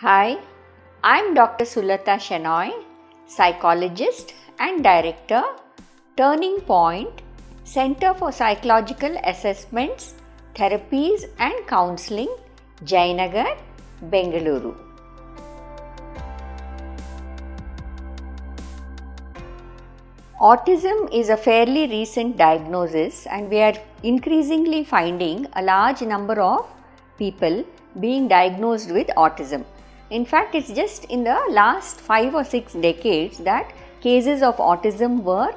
Hi, I'm Dr. Sulata Shenoy, psychologist and director, Turning Point, Center for Psychological Assessments, Therapies and Counseling, Jayanagar, Bengaluru. Autism is a fairly recent diagnosis, and we are increasingly finding a large number of people being diagnosed with autism. In fact, it's just in the last 5 or 6 decades that cases of autism were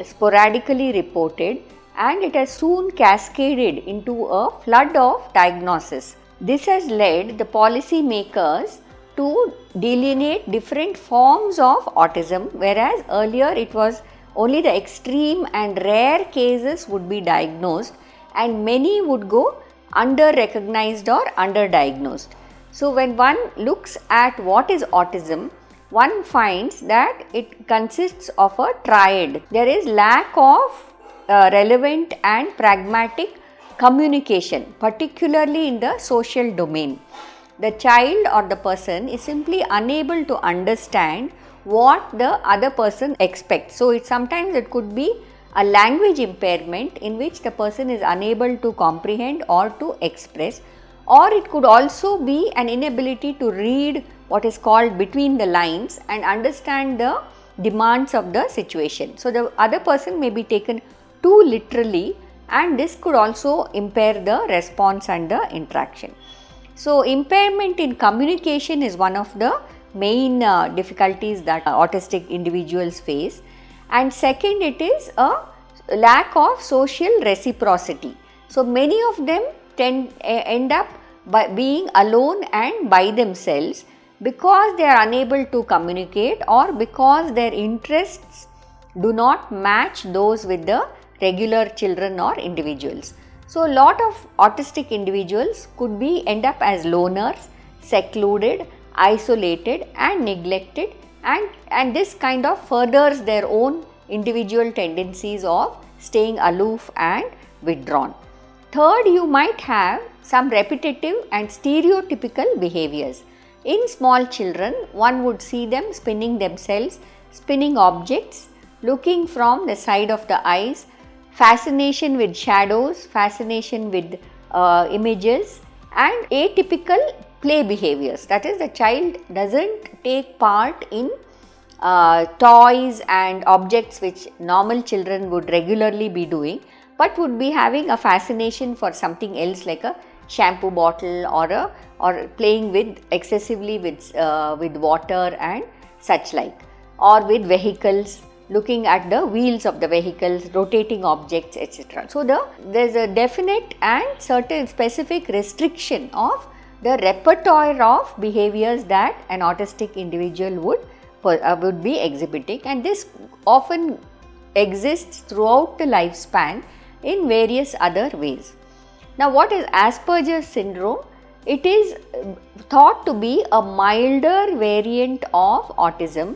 sporadically reported, and it has soon cascaded into a flood of diagnosis. This has led the policy makers to delineate different forms of autism, whereas earlier it was only the extreme and rare cases would be diagnosed and many would go under-recognized or under-diagnosed. So, when one looks at what is autism, one finds that it consists of a triad. There is lack of relevant and pragmatic communication, particularly in the social domain. The child or the person is simply unable to understand what the other person expects. So, sometimes it could be a language impairment in which the person is unable to comprehend or to express, or it could also be an inability to read what is called between the lines and understand the demands of the situation. So, the other person may be taken too literally, and this could also impair the response and the interaction. So, impairment in communication is one of the main difficulties that autistic individuals face, and second, it is a lack of social reciprocity. So, many of them end up by being alone and by themselves because they are unable to communicate or because their interests do not match those with the regular children or individuals. So, a lot of autistic individuals could end up as loners, secluded, isolated and neglected, and this kind of furthers their own individual tendencies of staying aloof and withdrawn. Third, you might have some repetitive and stereotypical behaviors. In small children, one would see them spinning themselves, spinning objects, looking from the side of the eyes, fascination with shadows, fascination with images, and atypical play behaviors. That is, the child doesn't take part in toys and objects which normal children would regularly be doing, but would be having a fascination for something else like a shampoo bottle or playing with excessively with water and such like, or with vehicles, looking at the wheels of the vehicles, rotating objects, etc. So, there is a definite and certain specific restriction of the repertoire of behaviors that an autistic individual would be exhibiting, and this often exists throughout the lifespan in various other ways. Now, what is Asperger syndrome? It is thought to be a milder variant of autism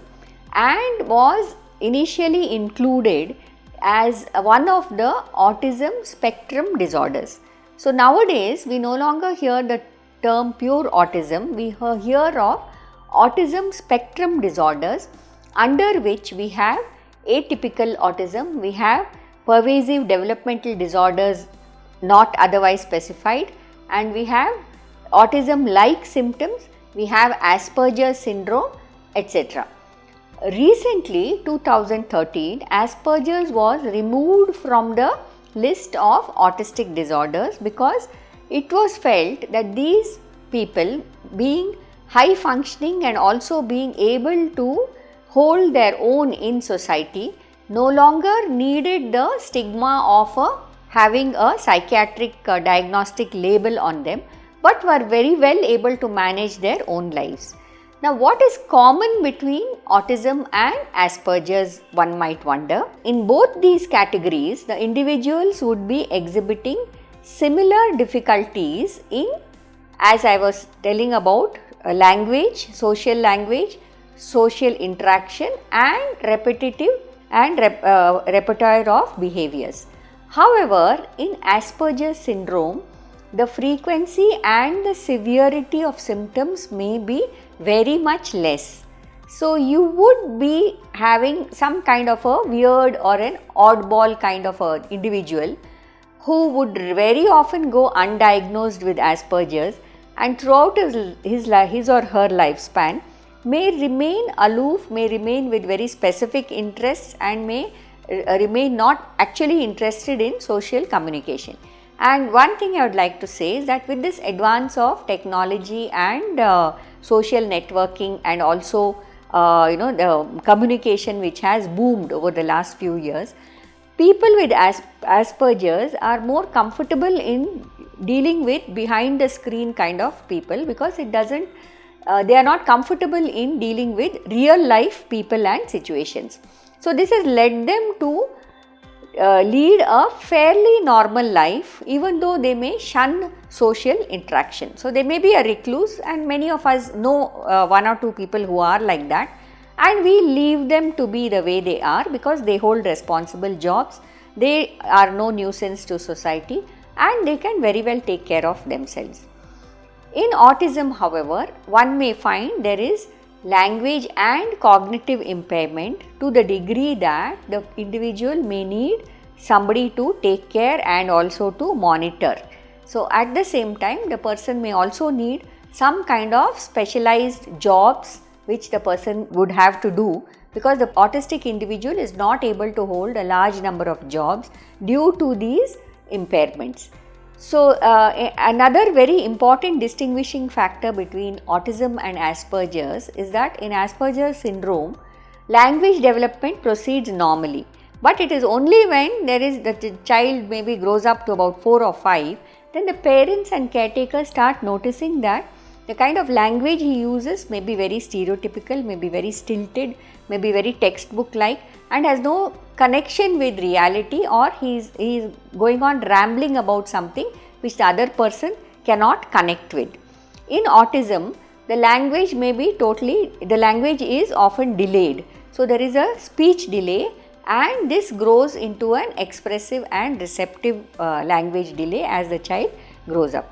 and was initially included as one of the autism spectrum disorders. So, nowadays we no longer hear the term pure autism, we hear of autism spectrum disorders, under which we have atypical autism, we have pervasive developmental disorders not otherwise specified, and we have autism like symptoms, we have Asperger syndrome, etc. Recently, 2013, Asperger's was removed from the list of autistic disorders because it was felt that these people, being high functioning and also being able to hold their own in society, no longer needed the stigma of having a psychiatric diagnostic label on them, but were very well able to manage their own lives. Now, what is common between autism and Asperger's, one might wonder? In both these categories, the individuals would be exhibiting similar difficulties in, as I was telling about, language, social interaction and repetitive and repertoire of behaviors. However, in Asperger's syndrome, the frequency and the severity of symptoms may be very much less. So you would be having some kind of a weird or an oddball kind of a individual who would very often go undiagnosed with Asperger's, and throughout his or her lifespan may remain aloof, may remain with very specific interests, and may remain not actually interested in social communication. And one thing I would like to say is that with this advance of technology and social networking, and also the communication which has boomed over the last few years, people with Asperger's are more comfortable in dealing with behind the screen kind of people, because it doesn't they are not comfortable in dealing with real life people and situations. So this has led them to lead a fairly normal life, even though they may shun social interaction. So they may be a recluse, and many of us know one or two people who are like that, and we leave them to be the way they are because they hold responsible jobs, they are no nuisance to society, and they can very well take care of themselves. In autism, however, one may find there is language and cognitive impairment to the degree that the individual may need somebody to take care and also to monitor. So at the same time, the person may also need some kind of specialized jobs which the person would have to do, because the autistic individual is not able to hold a large number of jobs due to these impairments. So another very important distinguishing factor between autism and Asperger's is that in Asperger's syndrome, language development proceeds normally, but it is only when there is the child maybe grows up to about 4 or 5, then the parents and caretakers start noticing that the kind of language he uses may be very stereotypical, may be very stilted, may be very textbook like, and has no connection with reality, or he is going on rambling about something which the other person cannot connect with. In autism, the language may be the language is often delayed. So there is a speech delay, and this grows into an expressive and receptive language delay as the child grows up.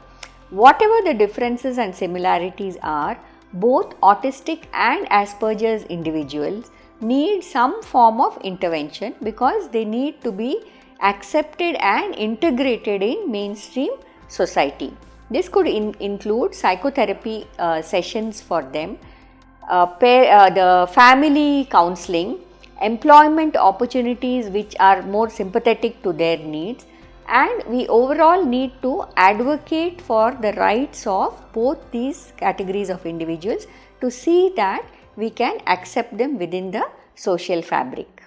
Whatever the differences and similarities are, both autistic and Asperger's individuals need some form of intervention because they need to be accepted and integrated in mainstream society. This could include psychotherapy sessions for them, the family counseling, employment opportunities which are more sympathetic to their needs, and we overall need to advocate for the rights of both these categories of individuals to see that we can accept them within the social fabric.